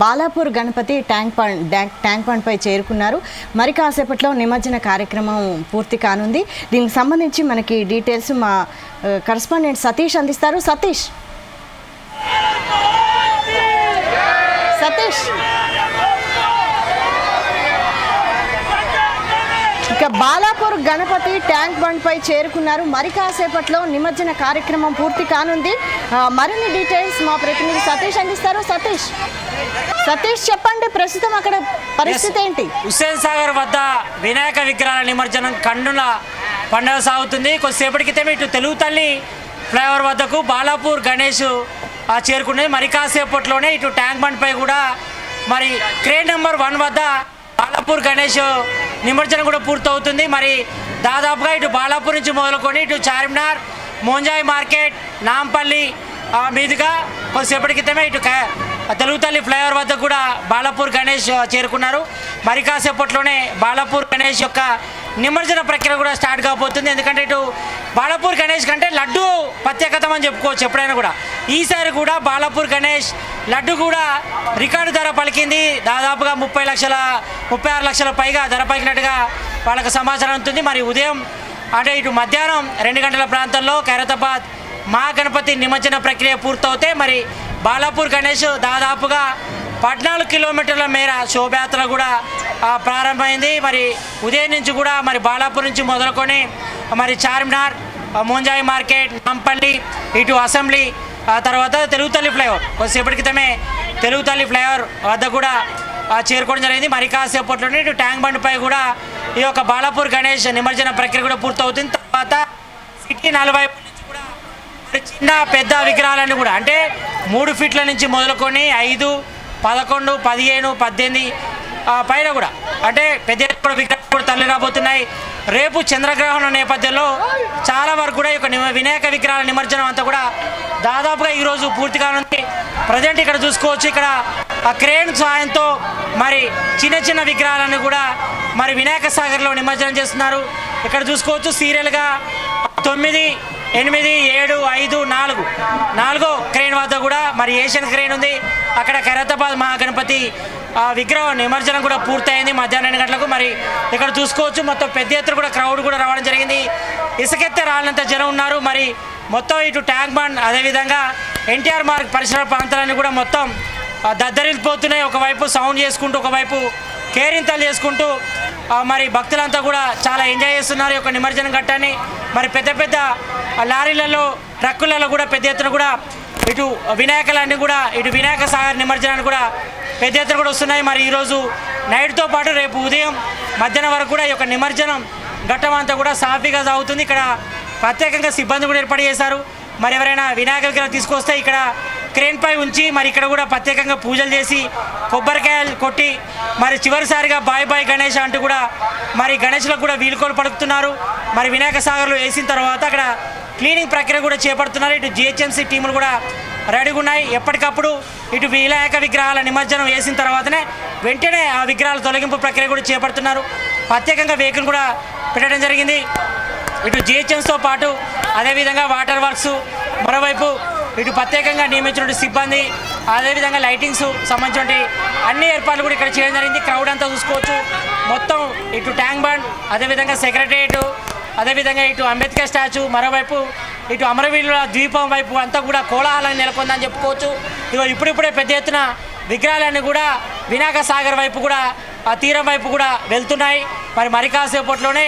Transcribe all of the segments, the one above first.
Balapur Ganapati tank bund పై చేరుకున్నారు. మరి కాసేపట్లో నిమజ్జన కార్యక్రమం పూర్తి కానుంది. దీనికి సంబంధించి మనకి డీటెయిల్స్ మా కరెస్పాండెంట్ సతీష్ అందిస్తారు. సతీష్ ఇక బాలాపూర్ గణపతి ట్యాంక్ బండ్ పై చేరుకున్నారు. మరి కాసేపట్లో నిమజ్జన కార్యక్రమం పూర్తి కానుంది. మరిన్ని డీటెయిల్స్ మా ప్రతినిధి సతీష్ అందిస్తారు. సతీష్ చెప్పండి, ప్రస్తుతం అక్కడ పరిస్థితి ఏంటి? హుస్సేన్ సాగర్ వద్ద వినాయక విగ్రహాల నిమజ్జనం కండుల పండుగ సాగుతుంది. కొద్దిసేపటి క్రితమే ఇటు తెలుగు తల్లి ఫ్లైఓవర్ వద్దకు బాలాపూర్ గణేష్ చేరుకున్నది. మరి కాసేపట్లోనే ఇటు ట్యాంక్ బండ్ పై కూడా మరి క్రేన్ నెంబర్ 1 వద్ద బాలాపూర్ గణేష్ నిమజ్జనం కూడా పూర్తవుతుంది. మరి దాదాపుగా ఇటు బాలాపూర్ నుంచి మొదలుకొని ఇటు చార్మినార్, మోంజాయి మార్కెట్, నాంపల్లి మీదుగా కొద్దిసేపటి క్రితమే ఇటు తెలుగు తల్లి ఫ్లైఓవర్ వద్ద కూడా బాలాపూర్ గణేష్ చేరుకున్నారు. మరి కాసేపట్లోనే బాలాపూర్ గణేష్ యొక్క నిమజ్జన ప్రక్రియ కూడా స్టార్ట్ కాబోతుంది. ఎందుకంటే ఇటు బాలాపూర్ గణేష్ కంటే లడ్డు ప్రత్యేకత అని చెప్పుకోవచ్చు ఎప్పుడైనా కూడా. ఈసారి కూడా బాలాపూర్ గణేష్ లడ్డు కూడా రికార్డు ధర పలికింది. దాదాపుగా 36 లక్షల పైగా ధర పలికినట్టుగా వాళ్ళకు సమాచారం ఉంటుంది. మరి ఉదయం అంటే ఇటు మధ్యాహ్నం 2 గంటల ప్రాంతంలో ఖైరతాబాద్ మహాగణపతి నిమజ్జన ప్రక్రియ పూర్తవుతే మరి బాలాపూర్ గణేష్ దాదాపుగా 14 కిలోమీటర్ల మేర శోభయాత్ర కూడా ప్రారంభమైంది. మరి ఉదయం నుంచి కూడా మరి బాలాపూర్ నుంచి మొదలుకొని మరి చార్మినార్, మోంజాయి మార్కెట్, నాంపల్లి, ఇటు అసెంబ్లీ, తర్వాత తెలుగు తల్లి ఫ్లైఓవర్ కొద్దిసేపటి క్రితమే తెలుగు తల్లి ఫ్లైఓవర్ వద్ద కూడా చేరుకోవడం జరిగింది. మరి కాసేపట్లోనే ఇటు ట్యాంక్ బండ్ పై కూడా ఈ యొక్క బాలాపూర్ గణేష్ నిమజ్జన ప్రక్రియ కూడా పూర్తవుతుంది. తర్వాత సిటీ 40 నుంచి కూడా చిన్న పెద్ద విగ్రహాలన్నీ కూడా అంటే 3 ఫీట్ల నుంచి మొదలుకొని 5, 11, 15, 18 పైన కూడా అంటే పెద్ద విగ్రహాలు కూడా తల్లి రాబోతున్నాయి. రేపు చంద్రగ్రహణం నేపథ్యంలో చాలా వరకు కూడా ఈ యొక్క వినాయక విగ్రహాల నిమజ్జనం అంతా కూడా దాదాపుగా ఈరోజు పూర్తి కానుంది. ప్రజెంట్ ఇక్కడ చూసుకోవచ్చు, ఇక్కడ ఆ క్రేన్ సహాయంతో మరి చిన్న విగ్రహాలను కూడా మరి వినాయక సాగర్లో నిమజ్జనం చేస్తున్నారు. ఇక్కడ చూసుకోవచ్చు సీరియల్గా 9, 8, 7, 5, 4 క్రేన్ వద్ద కూడా మరి ఏషియన్ క్రేన్ ఉంది. అక్కడ ఖైరతాబాద్ మహాగణపతి విగ్రహం నిమజ్జనం కూడా పూర్తయింది మధ్యాహ్నం 2 గంటలకు. మరి ఇక్కడ చూసుకోవచ్చు మొత్తం పెద్ద ఎత్తున కూడా క్రౌడ్ కూడా రావడం జరిగింది. ఇసుకెత్తే రాళ్ళంత జనం ఉన్నారు. మరి మొత్తం ఇటు ట్యాంక్ బండ్ అదేవిధంగా ఎన్టీఆర్ మార్గ్ పరిసర ప్రాంతాలన్నీ కూడా మొత్తం దద్దరిల్లిపోతున్నాయి. ఒకవైపు సౌండ్ చేసుకుంటూ, ఒకవైపు కేరింతలు చేసుకుంటూ మరి భక్తులంతా కూడా చాలా ఎంజాయ్ చేస్తున్నారు ఈ యొక్క నిమజ్జనం ఘట్టాన్ని. మరి పెద్ద లారీలలో, ట్రక్కులలో కూడా పెద్ద ఎత్తున కూడా ఇటు వినాయకులన్నీ కూడా ఇటు వినాయక సాగర్ నిమజ్జనాన్ని కూడా పెద్ద ఎత్తున కూడా వస్తున్నాయి. మరి ఈరోజు నైట్తో పాటు రేపు ఉదయం మధ్యాహ్నం వరకు కూడా ఈ యొక్క నిమజ్జనం ఘట్టం అంతా కూడా సాఫీగా సాగుతుంది. ఇక్కడ ప్రత్యేకంగా సిబ్బంది కూడా ఏర్పాటు చేశారు. మరి ఎవరైనా వినాయక విగ్రహం తీసుకొస్తే ఇక్కడ క్రేన్ పై ఉంచి మరి ఇక్కడ కూడా ప్రత్యేకంగా పూజలు చేసి కొబ్బరికాయలు కొట్టి మరి చివరిసారిగా బాయ్ గణేష్ అంటూ కూడా మరి గణేష్లకు కూడా వీలుకోలు పలుకుతున్నారు. మరి వినాయక సాగర్లో వేసిన తర్వాత అక్కడ క్లీనింగ్ ప్రక్రియ కూడా చేపడుతున్నారు. ఇటు జిహెచ్ఎంసీ టీములు కూడా రెడీగా ఉన్నాయి. ఎప్పటికప్పుడు ఇటు వినాయక విగ్రహాల నిమజ్జనం వేసిన తర్వాతనే వెంటనే ఆ విగ్రహాల తొలగింపు ప్రక్రియ కూడా చేపడుతున్నారు. ప్రత్యేకంగా వెహికల్ కూడా పెట్టడం జరిగింది. ఇటు జిహెచ్ఎంసీతో పాటు అదేవిధంగా వాటర్ వర్క్స్, మరోవైపు ఇటు ప్రత్యేకంగా నియమించిన సిబ్బంది, అదేవిధంగా లైటింగ్స్ సంబంధించిన అన్ని ఏర్పాట్లు కూడా ఇక్కడ చేయడం జరిగింది. క్రౌడ్ అంతా చూసుకోవచ్చు. మొత్తం ఇటు ట్యాంక్ బండ్, అదేవిధంగా సెక్రటరియట్, అదేవిధంగా ఇటు అంబేద్కర్ స్టాచ్యూ, మరోవైపు ఇటు అమరవీరుల ద్వీపం వైపు అంతా కూడా కోలాహలం నెలకొందని చెప్పుకోవచ్చు. ఇప్పుడిప్పుడే పెద్ద ఎత్తున విగ్రహాలన్నీ కూడా వినాయక సాగర్ వైపు కూడా ఆ తీరం వైపు కూడా వెళ్తున్నాయి. మరి కాసేపట్లోనే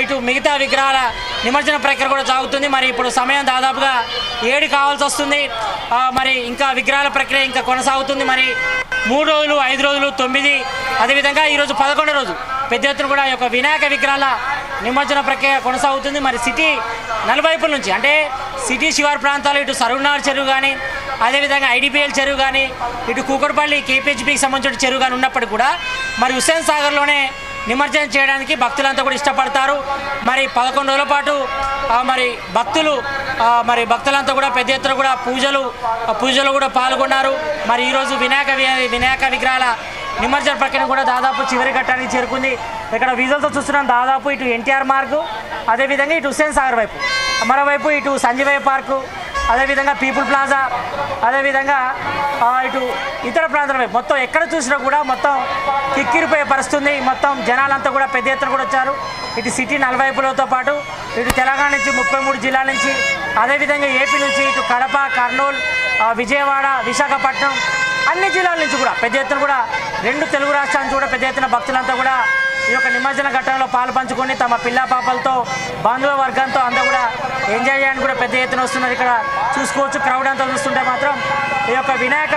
ఇటు మిగతా విగ్రహాల నిమజ్జన ప్రక్రియ కూడా సాగుతుంది. మరి ఇప్పుడు సమయం దాదాపుగా 7 కావాల్సి వస్తుంది. మరి ఇంకా విగ్రహాల ప్రక్రియ ఇంకా కొనసాగుతుంది. మరి 3 రోజులు, 5 రోజులు, 9, అదేవిధంగా ఈరోజు 11వ రోజు పెద్ద ఎత్తున కూడా ఈ యొక్క వినాయక విగ్రహాల నిమజ్జన ప్రక్రియ కొనసాగుతుంది. మరి సిటీ నలువైపుల నుంచి అంటే సిటీ శివారు ప్రాంతాలు ఇటు సరూనార్ చెరువు కానీ, అదేవిధంగా ఐడిపిఎల్ చెరువు కానీ, ఇటు కూకట్పల్లి కేపీహెచ్బికి సంబంధించిన చెరువు కానీ ఉన్నప్పటికీ కూడా మరి హుస్సేన్ సాగర్లోనే నిమజ్జనం చేయడానికి భక్తులంతా కూడా ఇష్టపడతారు. మరి 11 రోజుల పాటు మరి భక్తులంతా కూడా పెద్ద ఎత్తున కూడా పూజలు కూడా పాల్గొన్నారు. మరి ఈరోజు వినాయక విగ్రహాల నిమజ్జన ప్రక్రియ కూడా దాదాపు చివరి ఘట్టానికి చేరుకుంది. ఇక్కడ విజువల్తో చూస్తున్నాం. దాదాపు ఇటు ఎన్టీఆర్ మార్గు, అదేవిధంగా ఇటు హుస్సేన్ సాగర్ వైపు, మరోవైపు ఇటు సంజీవయ్య పార్కు, అదేవిధంగా పీపుల్ ప్లాజా, అదేవిధంగా ఇటు ఇతర ప్రాంతాల వైపు మొత్తం ఎక్కడ చూసినా కూడా మొత్తం కిక్కిరిపోయే పరిస్థితుంది. మొత్తం జనాలంతా కూడా పెద్ద ఎత్తున కూడా వచ్చారు. ఇటు సిటీ నలువైపులతో పాటు ఇటు తెలంగాణ నుంచి 33 జిల్లాల నుంచి, అదేవిధంగా ఏపీ నుంచి ఇటు కడప, కర్నూలు, విజయవాడ, విశాఖపట్నం అన్ని జిల్లాల నుంచి కూడా పెద్ద ఎత్తున కూడా 2 తెలుగు రాష్ట్రాల నుంచి కూడా పెద్ద ఎత్తున భక్తులంతా కూడా ఈ యొక్క నిమజ్జన ఘట్టంలో పాలు పంచుకొని తమ పిల్ల పాపలతో బంధువుల వర్గంతో అంతా కూడా ఎంజాయ్ చేయడానికి కూడా పెద్ద ఎత్తున వస్తున్నారు. ఇక్కడ చూసుకోవచ్చు, క్రౌడ్ అంతా చూస్తుంటే మాత్రం ఈ యొక్క వినాయక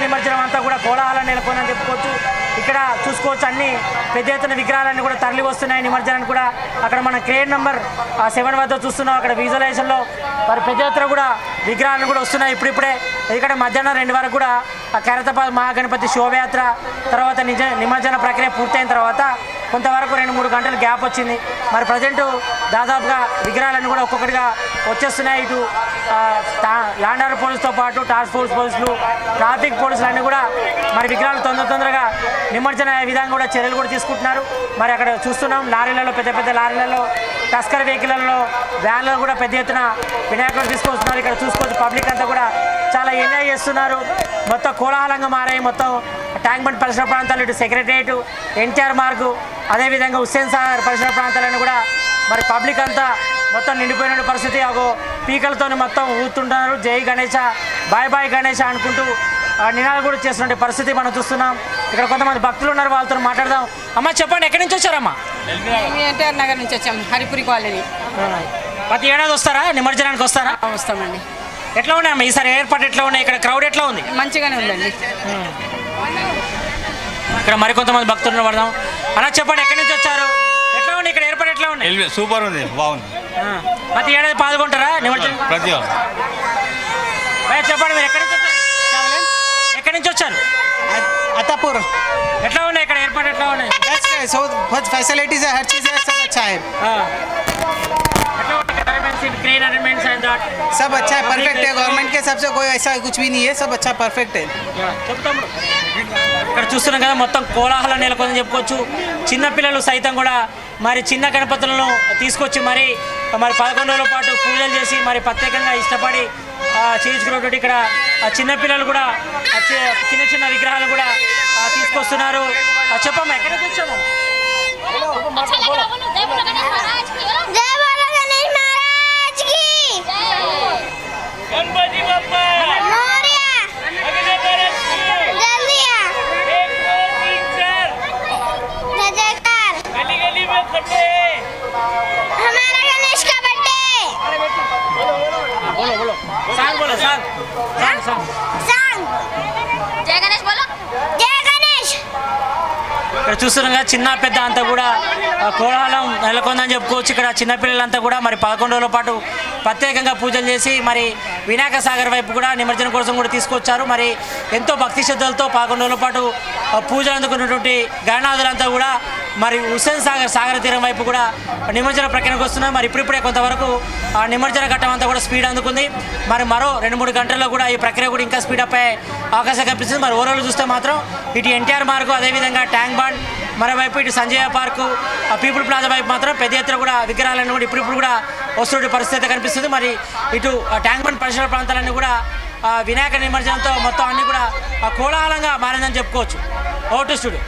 నిమజ్జనం అంతా కూడా కోలాహలం నెలకొందని చెప్పుకోవచ్చు. ఇక్కడ చూసుకోవచ్చు అన్ని పెద్ద ఎత్తున విగ్రహాలన్నీ కూడా తరలి వస్తున్నాయి నిమజ్జనానికి కూడా. అక్కడ మన క్రేన్ నెంబర్ 7 వద్ద చూస్తున్నాం. అక్కడ విజువలైజేషన్లో మరి పెద్ద ఎత్తున కూడా విగ్రహాలను కూడా వస్తున్నాయి ఇప్పుడిప్పుడే. ఇక్కడ మధ్యాహ్నం 2 వరకు కూడా ఆ ఖైరతాబాద్ మహాగణపతి శోభయాత్ర తర్వాత నిమజ్జన ప్రక్రియ పూర్తయిన తర్వాత కొంతవరకు 2-3 గంటలు గ్యాప్ వచ్చింది. మరి ప్రజెంటు దాదాపుగా విగ్రహాలన్నీ కూడా ఒక్కొక్కటిగా వచ్చేస్తున్నాయి. ఇటు ల్యాండ్ ఆర్డర్ పోలీసుతో పాటు టాస్క్ ఫోర్స్ పోలీసులు, ట్రాఫిక్ పోలీసులు అన్నీ కూడా మరి విగ్రహాలు తొందరగా నిమజ్జన విధంగా కూడా చర్యలు కూడా తీసుకుంటున్నారు. మరి అక్కడ చూస్తున్నాం లారీలలో, పెద్ద లారీలలో, టస్కర్ వెహికల్లో, వ్యాన్లలో కూడా పెద్ద ఎత్తున వినాయకుడు తీసుకొస్తున్నారు. ఇక్కడ చూసుకోవచ్చు పబ్లిక్ అంతా కూడా చాలా ఎంజాయ్ చేస్తున్నారు. మొత్తం కోలాహలంగా మారాయి మొత్తం ట్యాంక్ బండ్ పరిసర ప్రాంతాలు, ఇటు సెక్రటరియట్, ఎన్టీఆర్ మార్గు, అదేవిధంగా హుస్సేన్ సాగర్ పరిసర ప్రాంతాలను కూడా మరి పబ్లిక్ అంతా మొత్తం నిండిపోయిన పరిస్థితి. అగో పీకలతో మొత్తం ఊతుంటున్నారు. జై గణేష, బాయ్ గణేష అనుకుంటూ నినాదాలు కూడా చేస్తున్న పరిస్థితి మనం చూస్తున్నాం. ఇక్కడ కొంతమంది భక్తులు ఉన్నారు, వాళ్ళతో మాట్లాడదాం. అమ్మ చెప్పండి, ఎక్కడి నుంచి వచ్చారమ్మా? ఎన్టీఆర్ నగర్ నుంచి వచ్చాము, హరిపురి కాలనీ. ప్రతి ఏడాది వస్తారా నిమజ్జనానికి? వస్తారా? వస్తామండి. ఎట్లా ఉన్నాయమ్మా ఈసారి ఏర్పాటు? ఎట్లా ఉన్నాయి? ఇక్కడ క్రౌడ్ ఎట్లా ఉంది? మంచిగానే ఉందండి. ఇక్కడ మరికొంతమంది భక్తులు పడదాం. అలా చెప్పండి, ఎక్కడి నుంచి వచ్చారు? ఎట్లా ఉంది ఇక్కడ ఏర్పాటు? ఎట్లా ఉన్నాయి? సూపర్ ఉంది, బాగుంది. ప్రతి ఏడాది పాల్గొంటారా నిమజ్జనం? ప్రతి చెప్పండి, మీరు ఎక్కడి నుంచి వచ్చారు? ఎక్కడి నుంచి వచ్చారు? अतापुर। ఎట్లా ఉన్నాయి ఇక్కడ ఏర్పాటు? ఎట్లా ఉన్నాయి? बेस्ट है, सो बहुत फैसिलिटीज है, हर चीज़ है, सब अच्छा है। ఎట్లా ఉన్నాయి arrangements, crane arrangements and that? सब अच्छा है, परफेक्ट है। गवर्नमेंट के हिसाब से कोई ऐसा कुछ भी नहीं है, सब अच्छा परफेक्ट है। చెప్తాము. ఇక్కడ చూస్తున్నాం కదా మొత్తం కోలాహలం నెలకొందని చెప్పుకోవచ్చు. చిన్నపిల్లలు సైతం కూడా మరి చిన్న గణపతులను తీసుకొచ్చి మరి 11 రోజుల పాటు పూజలు చేసి మరి ప్రత్యేకంగా ఇష్టపడి చేయించుకున్నటువంటి ఇక్కడ చిన్నపిల్లలు కూడా చిన్న విగ్రహాలు కూడా తీసుకొస్తున్నారు. చెప్పమ్మా, ఎక్కడికి వచ్చాము? ఇక్కడ చూస్తున్నాగా చిన్న పెద్ద అంతా కూడా కోలాహలం నెలకొందని చెప్పుకోవచ్చు. ఇక్కడ చిన్నపిల్లలంతా కూడా మరి 11 రోజుల పాటు ప్రత్యేకంగా పూజలు చేసి మరి వినాయక సాగర్ వైపు కూడా నిమజ్జనం కోసం కూడా తీసుకొచ్చారు. మరి ఎంతో భక్తి శ్రద్ధలతో 11 రోజుల పాటు పూజలు అందుకున్నటువంటి గణనాథులంతా కూడా మరి హుస్సేన్ సాగర్ తీరం వైపు కూడా నిమజ్జన ప్రక్రియకు వస్తున్నారు. మరి ఇప్పుడిప్పుడే కొంతవరకు నిమజ్జన ఘట్టం అంతా కూడా స్పీడ్ అందుకుంది. మరి మరో 2-3 గంటల్లో కూడా ఈ ప్రక్రియ కూడా ఇంకా స్పీడప్ అయ్యే అవకాశం కనిపిస్తుంది. మరి ఓవరాల్ చూస్తే మాత్రం ఇటు ఎన్టీఆర్ మార్కు, అదేవిధంగా ట్యాంక్ బండ్, మరోవైపు ఇటు సంజయ పార్కు, పీపుల్ ప్లాజా వైపు మాత్రం పెద్ద ఎత్తున కూడా విగ్రహాలను కూడా ఇప్పుడు కూడా వస్తున్న పరిస్థితి కనిపిస్తుంది. మరి ఇటు ట్యాంక్ బండ్ పరిసర ప్రాంతాలన్నీ కూడా వినాయక నిమజ్జనంతో మొత్తం అన్నీ కూడా కోలాహలంగా మారిందని చెప్పుకోవచ్చు. Vote studio.